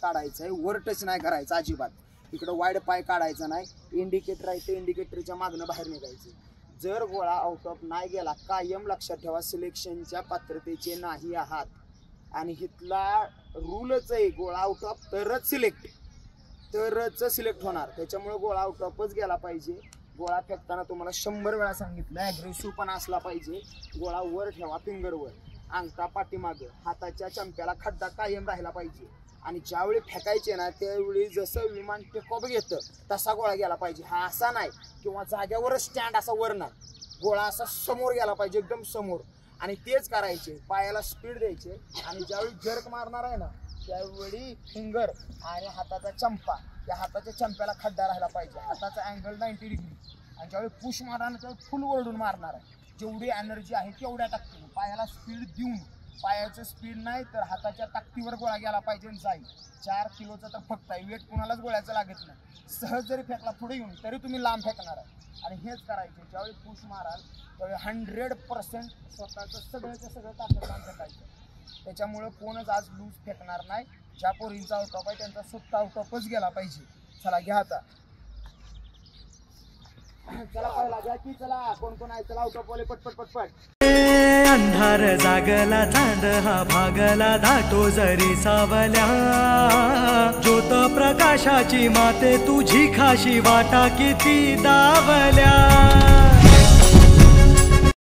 काढायचा आहे, वर टच नाही करायचा अजिबात. इकडं वाईड पाय काढायचा नाही. इंडिकेटर आहे ते इंडिकेटरच्या मागणं बाहेर निघायचं. जर गोळा आउट ऑफ नाही गेला, कायम लक्षात ठेवा सिलेक्शनच्या पात्रतेचे नाही आहात. आणि इथला रूलच आहे गोळा आउट ऑफ तरच सिलेक्ट होणार. त्याच्यामुळे गोळा आउट ऑफच गेला पाहिजे. गोळा फेकताना तुम्हाला 100 वेळा सांगितलं, ॲग्रेसिव्ह पण असला पाहिजे. गोळा वर ठेवा, फिंगरवर, अंगठा पाठीमागं, हाताच्या चंप्याला खड्डा कायम राहिला पाहिजे. आणि ज्यावेळी फेकायचे ना त्यावेळी जसं विमान टेकऑफ घेतं तसा गोळा गेला पाहिजे. हा असा नाही किंवा जाग्यावरच स्टँड असा वर नाही, गोळा असा समोर गेला पाहिजे, एकदम समोर. आणि तेच करायचे, पायाला स्पीड द्यायचे. आणि ज्यावेळी जर्क मारणार आहे ना त्यावेळी फिंगर आणि हाताचा चंपा, त्या हाताच्या चंप्याला खड्डा राहिला पाहिजे, हाताचा अँगल 90 डिग्री. आणि ज्यावेळी पुश मारणार त्यावेळी फुल ओरडून मारणार आहे. जेवढी एनर्जी आहे तेवढ्या ताकदीने पायाला स्पीड देऊन, पायाचं स्पीड नाही तर हाताच्या ताकदीवर गोळा गेला पाहिजे. जाईल 4 किलोचा तर फक्त आहे, वेट कुणालाच गोळ्याचं लागत नाही. सहज जरी फेकला पुढे येऊन तरी तुम्ही लांब फेकणार आहे. आणि हेच करायचे, ज्यावेळी पुश माराल त्यावेळी 100% स्वतःचं सगळं ताकद फेकायचं. त्याच्यामुळं कोणच आज लूज फेकणार नाही. ज्या पोरींचा आउट ऑफ आहे त्यांचा सुट्टा आउट ऑफच गेला पाहिजे. चला घ्या आता, चला पहिला घ्या की, चला कोण कोण आहे, चला आउट ऑफ वाले पटपट. अंधार जागला, चांद हा भागला, धाटो जरी सावल्या, ज्योत प्रकाशाची माते तुझी खाशी वाटा किती दावल्या.